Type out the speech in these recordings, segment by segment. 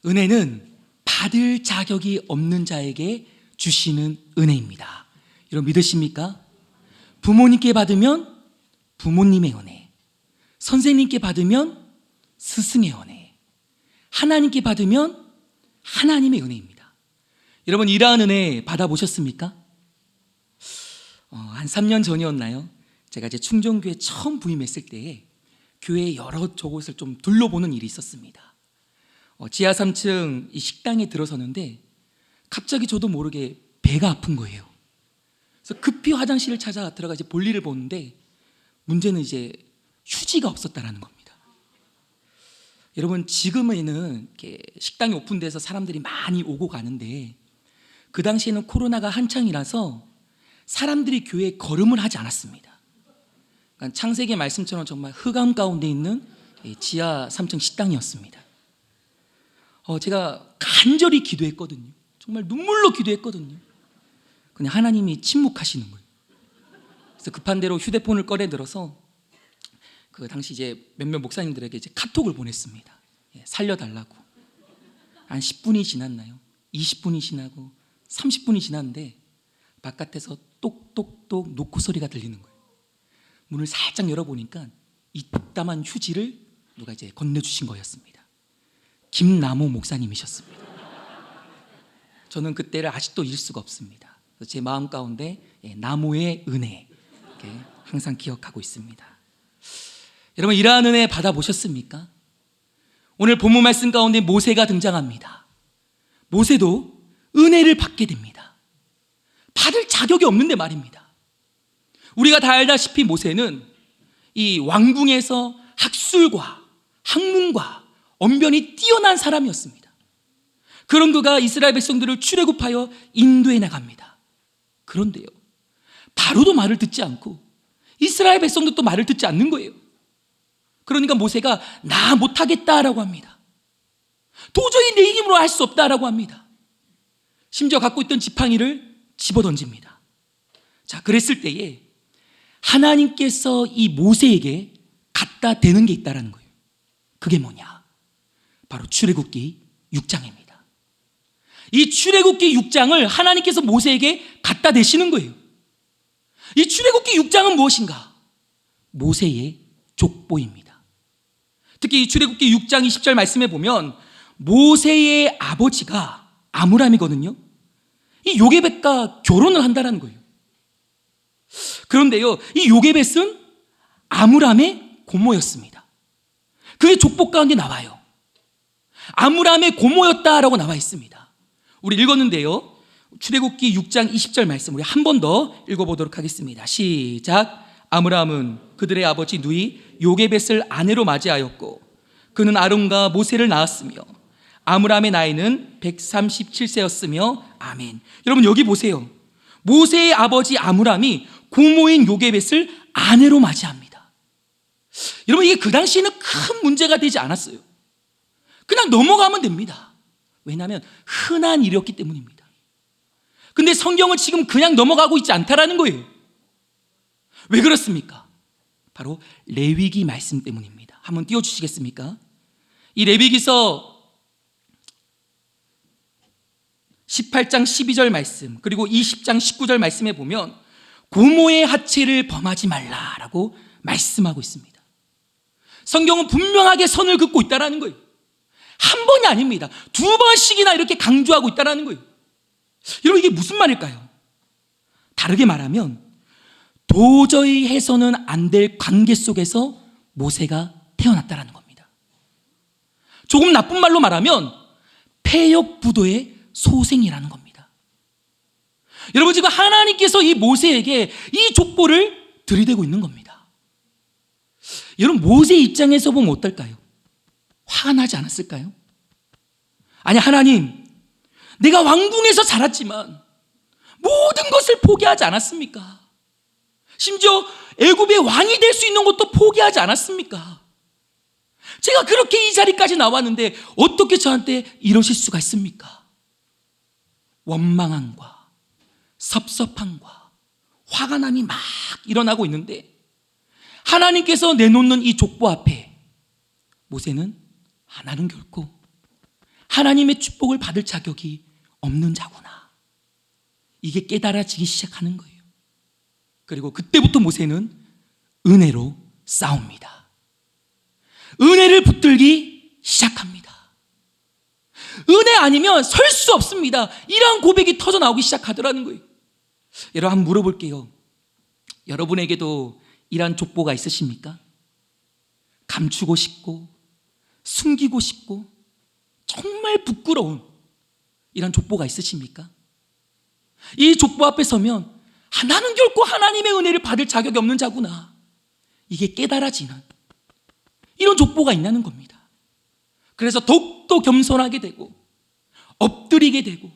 은혜는 받을 자격이 없는 자에게 주시는 은혜입니다. 여러분 믿으십니까? 부모님께 받으면 부모님의 은혜, 선생님께 받으면 스승의 은혜, 하나님께 받으면 하나님의 은혜입니다. 여러분 이러한 은혜 받아보셨습니까? 한 3년 전이었나요? 제가 이제 충정교회 처음 부임했을 때에 교회 여러 곳을 좀 둘러보는 일이 있었습니다. 지하 3층 이 식당에 들어서는데 갑자기 저도 모르게 배가 아픈 거예요. 그래서 급히 화장실을 찾아 들어가 이제 볼일을 보는데 문제는 이제 휴지가 없었다라는 겁니다. 여러분 지금에는 이렇게 식당이 오픈돼서 사람들이 많이 오고 가는데 그 당시에는 코로나가 한창이라서 사람들이 교회에 걸음을 하지 않았습니다. 그러니까 창세기 말씀처럼 정말 흑암 가운데 있는 지하 3층 식당이었습니다. 제가 간절히 기도했거든요. 정말 눈물로 기도했거든요. 그냥 하나님이 침묵하시는 거예요. 그래서 급한 대로 휴대폰을 꺼내 들어서 그 당시 이제 몇몇 목사님들에게 이제 카톡을 보냈습니다. 살려달라고. 한 10분이 지났나요? 20분이 지나고 30분이 지났는데 바깥에서 똑똑똑 노크 소리가 들리는 거예요. 문을 살짝 열어보니까 이따만 휴지를 누가 이제 건네주신 거였습니다. 김남호 목사님이셨습니다. 저는 그때를 아직도 잊을 수가 없습니다. 제 마음 가운데 나무의 은혜 이렇게 항상 기억하고 있습니다. 여러분 이러한 은혜 받아보셨습니까? 오늘 본문 말씀 가운데 모세가 등장합니다. 모세도 은혜를 받게 됩니다. 받을 자격이 없는데 말입니다. 우리가 다 알다시피 모세는 이 왕궁에서 학술과 학문과 언변이 뛰어난 사람이었습니다. 그런 그가 이스라엘 백성들을 출애굽하여 인도해 나갑니다. 그런데요, 바로도 말을 듣지 않고 이스라엘 백성도 또 말을 듣지 않는 거예요. 그러니까 모세가 나 못하겠다라고 합니다. 도저히 내 힘으로 할 수 없다라고 합니다. 심지어 갖고 있던 지팡이를 집어던집니다. 자, 그랬을 때에 하나님께서 이 모세에게 갖다 대는 게 있다라는 거예요. 그게 뭐냐? 바로 출애굽기 6장입니다. 이 출애굽기 6장을 하나님께서 모세에게 갖다 대시는 거예요. 이 출애굽기 6장은 무엇인가? 모세의 족보입니다. 특히 이 출애굽기 6장 20절 말씀에 보면 모세의 아버지가 아므람이거든요. 이 요게벳과 결혼을 한다는 거예요. 그런데요, 이 요게벳은 아므람의 고모였습니다. 그게 족보 가운데 나와요. 아므람의 고모였다라고 나와 있습니다. 우리 읽었는데요, 출애굽기 6장 20절 말씀 우리 한 번 더 읽어보도록 하겠습니다. 시작. 아므람은 그들의 아버지 누이 요게벳을 아내로 맞이하였고 그는 아론과 모세를 낳았으며 아므람의 나이는 137세였으며 아멘. 여러분 여기 보세요. 모세의 아버지 아므람이 고모인 요게벳을 아내로 맞이합니다. 여러분 이게 그 당시에는 큰 문제가 되지 않았어요. 그냥 넘어가면 됩니다. 왜냐하면 흔한 일이었기 때문입니다. 근데 성경은 지금 그냥 넘어가고 있지 않다라는 거예요. 왜 그렇습니까? 바로 레위기 말씀 때문입니다. 한번 띄워주시겠습니까? 이 레위기서 18장 12절 말씀 그리고 20장 19절 말씀에 보면 고모의 하체를 범하지 말라라고 말씀하고 있습니다. 성경은 분명하게 선을 긋고 있다는 거예요. 한 번이 아닙니다. 두 번씩이나 이렇게 강조하고 있다는 거예요. 여러분 이게 무슨 말일까요? 다르게 말하면 도저히 해서는 안 될 관계 속에서 모세가 태어났다는 겁니다. 조금 나쁜 말로 말하면 폐역부도의 소생이라는 겁니다. 여러분 지금 하나님께서 이 모세에게 이 족보를 들이대고 있는 겁니다. 여러분 모세 입장에서 보면 어떨까요? 화가 나지 않았을까요? 아니 하나님, 내가 왕궁에서 자랐지만 모든 것을 포기하지 않았습니까? 심지어 애굽의 왕이 될 수 있는 것도 포기하지 않았습니까? 제가 그렇게 이 자리까지 나왔는데 어떻게 저한테 이러실 수가 있습니까? 원망함과 섭섭함과 화가 남이 막 일어나고 있는데 하나님께서 내놓는 이 족보 앞에 모세는 하나는 결코 하나님의 축복을 받을 자격이 없는 자구나. 이게 깨달아지기 시작하는 거예요. 그리고 그때부터 모세는 은혜로 싸웁니다. 은혜를 붙들기 시작합니다. 은혜 아니면 설 수 없습니다. 이러한 고백이 터져 나오기 시작하더라는 거예요. 여러분, 한번 물어볼게요. 여러분에게도 이러한 족보가 있으십니까? 감추고 싶고 숨기고 싶고 정말 부끄러운 이런 족보가 있으십니까? 이 족보 앞에 서면 나는 결코 하나님의 은혜를 받을 자격이 없는 자구나, 이게 깨달아지는 이런 족보가 있냐는 겁니다. 그래서 더욱더 겸손하게 되고 엎드리게 되고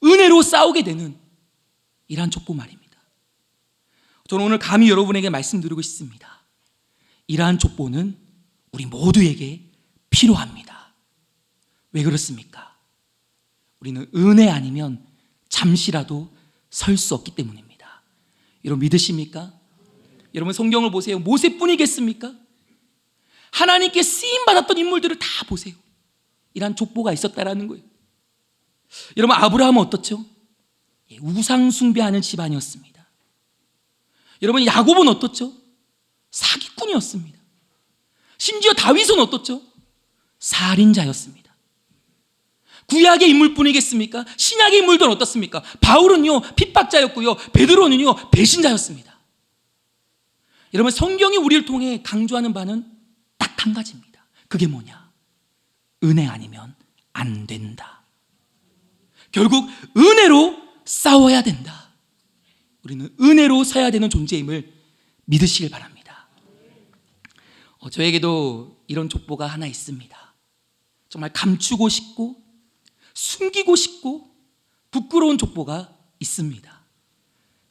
은혜로 싸우게 되는 이러한 족보 말입니다. 저는 오늘 감히 여러분에게 말씀드리고 싶습니다. 이러한 족보는 우리 모두에게 필요합니다. 왜 그렇습니까? 우리는 은혜 아니면 잠시라도 설 수 없기 때문입니다. 여러분 믿으십니까? 여러분 성경을 보세요. 모세뿐이겠습니까? 하나님께 쓰임받았던 인물들을 다 보세요. 이러한 족보가 있었다라는 거예요. 여러분 아브라함은 어떻죠? 우상 숭배하는 집안이었습니다. 여러분 야곱은 어떻죠? 사기꾼이었습니다. 심지어 다윗은 어떻죠? 살인자였습니다. 구약의 인물뿐이겠습니까? 신약의 인물들은 어떻습니까? 바울은요 핍박자였고요, 베드로는요 배신자였습니다. 여러분 성경이 우리를 통해 강조하는 바는 딱 한 가지입니다. 그게 뭐냐? 은혜 아니면 안 된다. 결국 은혜로 싸워야 된다. 우리는 은혜로 서야 되는 존재임을 믿으시길 바랍니다. 저에게도 이런 족보가 하나 있습니다. 정말 감추고 싶고 숨기고 싶고 부끄러운 족보가 있습니다.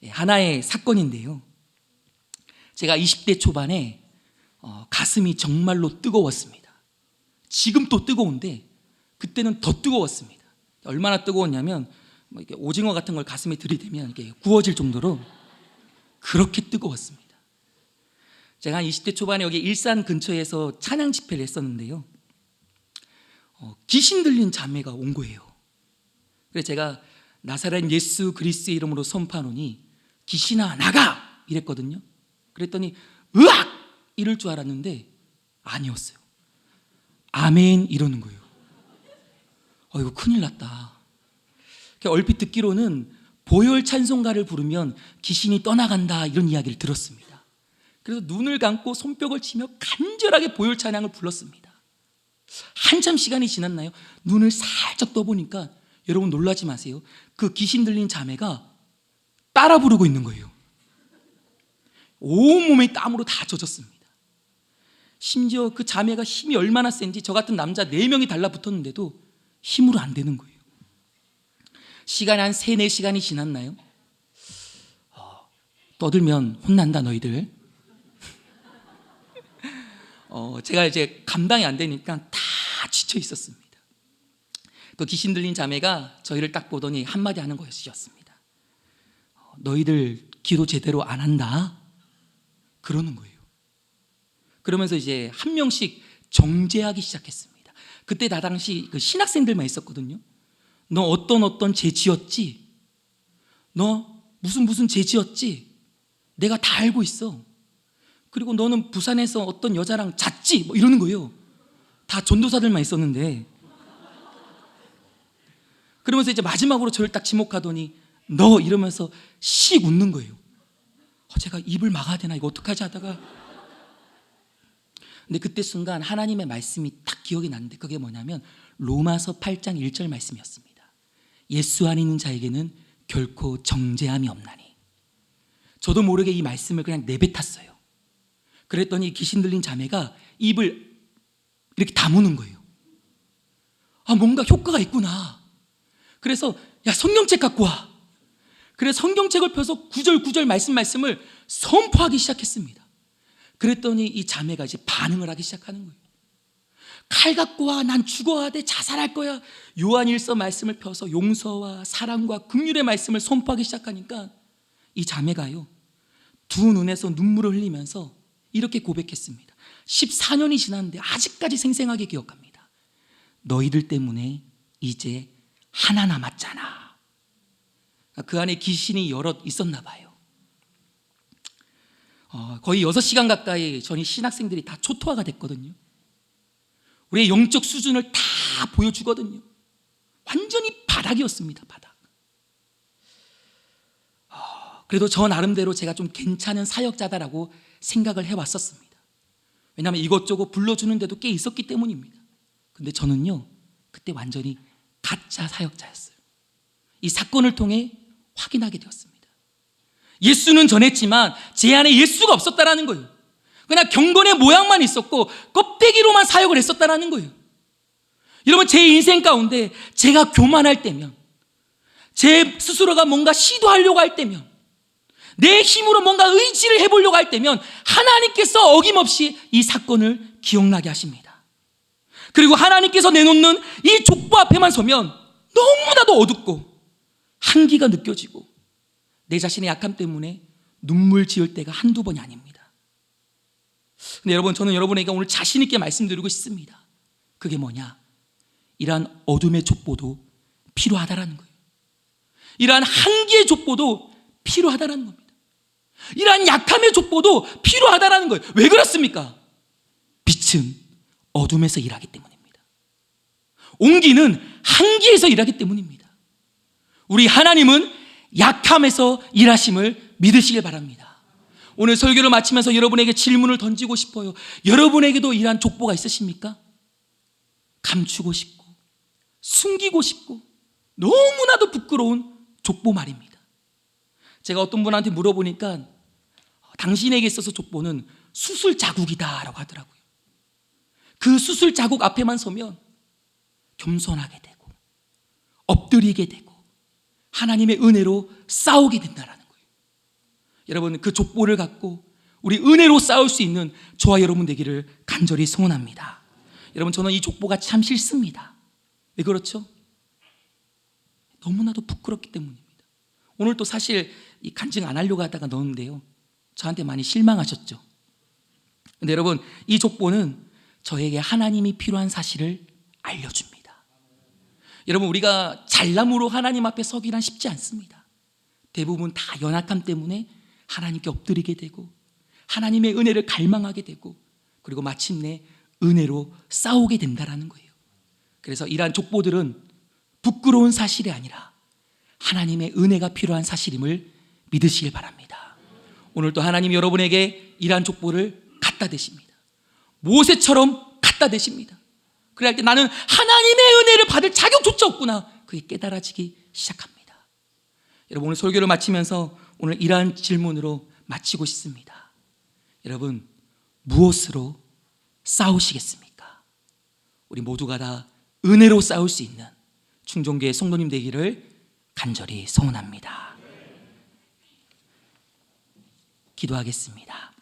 하나의 사건인데요, 제가 20대 초반에 가슴이 정말로 뜨거웠습니다. 지금 또 뜨거운데 그때는 더 뜨거웠습니다. 얼마나 뜨거웠냐면 이렇게 오징어 같은 걸 가슴에 들이대면 이렇게 구워질 정도로 그렇게 뜨거웠습니다. 제가 한 20대 초반에 여기 일산 근처에서 찬양 집회를 했었는데요, 귀신 들린 자매가 온 거예요. 그래서 제가 나사렛 예수 그리스도의 이름으로 선포하노니 귀신아 나가! 이랬거든요. 그랬더니 으악! 이럴 줄 알았는데 아니었어요. 아멘 이러는 거예요. 이거 큰일 났다. 얼핏 듣기로는 보혈 찬송가를 부르면 귀신이 떠나간다 이런 이야기를 들었습니다. 그래서 눈을 감고 손뼉을 치며 간절하게 보혈 찬양을 불렀습니다. 한참 시간이 지났나요? 눈을 살짝 떠보니까 여러분 놀라지 마세요. 그 귀신 들린 자매가 따라 부르고 있는 거예요. 온몸이 땀으로 다 젖었습니다. 심지어 그 자매가 힘이 얼마나 센지 저 같은 남자 4명이 달라붙었는데도 힘으로 안 되는 거예요. 시간이 한 3, 4시간이 지났나요? 떠들면 혼난다 너희들. 제가 이제 감당이 안 되니까 다 지쳐 있었습니다. 그 귀신 들린 자매가 저희를 딱 보더니 한마디 하는 것이었습니다. 너희들 기도 제대로 안 한다 그러는 거예요. 그러면서 이제 한 명씩 정죄하기 시작했습니다. 그때 다 당시 그 신학생들만 있었거든요. 너 어떤 죄 지었지? 너 무슨 죄 지었지? 내가 다 알고 있어. 그리고 너는 부산에서 어떤 여자랑 잤지? 뭐 이러는 거예요. 다 전도사들만 있었는데. 그러면서 이제 마지막으로 저를 딱 지목하더니 너 이러면서 씩 웃는 거예요. 제가 입을 막아야 되나 이거 어떡하지 하다가, 근데 그때 순간 하나님의 말씀이 딱 기억이 났는데 그게 뭐냐면 로마서 8장 1절 말씀이었습니다. 예수 안에 있는 자에게는 결코 정죄함이 없나니. 저도 모르게 이 말씀을 그냥 내뱉었어요. 그랬더니 귀신 들린 자매가 입을 이렇게 다무는 거예요. 뭔가 효과가 있구나. 그래서 야 성경책 갖고 와. 그래서 성경책을 펴서 구절 말씀을 선포하기 시작했습니다. 그랬더니 이 자매가 이제 반응을 하기 시작하는 거예요. 칼 갖고 와, 난 죽어야 돼, 자살할 거야. 요한일서 말씀을 펴서 용서와 사랑과 긍휼의 말씀을 선포하기 시작하니까 이 자매가요 두 눈에서 눈물을 흘리면서 이렇게 고백했습니다. 14년이 지났는데 아직까지 생생하게 기억합니다. 너희들 때문에 이제 하나 남았잖아. 그 안에 귀신이 여럿 있었나 봐요. 거의 6시간 가까이 저희 신학생들이 다 초토화가 됐거든요. 우리의 영적 수준을 다 보여주거든요. 완전히 바닥이었습니다. 바닥. 그래도 저 나름대로 제가 좀 괜찮은 사역자다라고 생각을 해왔었습니다. 왜냐하면 이것저것 불러주는데도 꽤 있었기 때문입니다. 근데 저는요, 그때 완전히 가짜 사역자였어요. 이 사건을 통해 확인하게 되었습니다. 예수는 전했지만 제 안에 예수가 없었다라는 거예요. 그냥 경건의 모양만 있었고 껍데기로만 사역을 했었다라는 거예요. 여러분, 제 인생 가운데 제가 교만할 때면, 제 스스로가 뭔가 시도하려고 할 때면, 내 힘으로 뭔가 의지를 해보려고 할 때면 하나님께서 어김없이 이 사건을 기억나게 하십니다. 그리고 하나님께서 내놓는 이 족보 앞에만 서면 너무나도 어둡고 한기가 느껴지고 내 자신의 약함 때문에 눈물 지을 때가 한두 번이 아닙니다. 근데 여러분, 저는 여러분에게 오늘 자신 있게 말씀드리고 싶습니다. 그게 뭐냐? 이러한 어둠의 족보도 필요하다라는 거예요. 이러한 한기의 족보도 필요하다라는 겁니다. 이러한 약함의 족보도 필요하다라는 거예요. 왜 그렇습니까? 빛은 어둠에서 일하기 때문입니다. 온기는 한기에서 일하기 때문입니다. 우리 하나님은 약함에서 일하심을 믿으시길 바랍니다. 오늘 설교를 마치면서 여러분에게 질문을 던지고 싶어요. 여러분에게도 이러한 족보가 있으십니까? 감추고 싶고 숨기고 싶고 너무나도 부끄러운 족보 말입니다. 제가 어떤 분한테 물어보니까 당신에게 있어서 족보는 수술 자국이다라고 하더라고요. 그 수술 자국 앞에만 서면 겸손하게 되고 엎드리게 되고 하나님의 은혜로 싸우게 된다는 거예요. 여러분, 그 족보를 갖고 우리 은혜로 싸울 수 있는 저와 여러분 되기를 간절히 소원합니다. 여러분, 저는 이 족보가 참 싫습니다. 왜 그렇죠? 너무나도 부끄럽기 때문입니다. 오늘 또 사실 이 간증 안 하려고 하다가 넣었는데요, 저한테 많이 실망하셨죠. 근데 여러분, 이 족보는 저에게 하나님이 필요한 사실을 알려줍니다. 여러분, 우리가 잘남으로 하나님 앞에 서기란 쉽지 않습니다. 대부분 다 연약함 때문에 하나님께 엎드리게 되고 하나님의 은혜를 갈망하게 되고 그리고 마침내 은혜로 싸우게 된다라는 거예요. 그래서 이러한 족보들은 부끄러운 사실이 아니라 하나님의 은혜가 필요한 사실임을 믿으시길 바랍니다. 오늘도 하나님이 여러분에게 이러한 족보를 갖다 대십니다. 모세처럼 갖다 대십니다. 그럴 때 나는 하나님의 은혜를 받을 자격조차 없구나, 그게 깨달아지기 시작합니다. 여러분, 오늘 설교를 마치면서 오늘 이러한 질문으로 마치고 싶습니다. 여러분, 무엇으로 싸우시겠습니까? 우리 모두가 다 은혜로 싸울 수 있는 충정교회 성도님 되기를 간절히 소원합니다. 기도하겠습니다.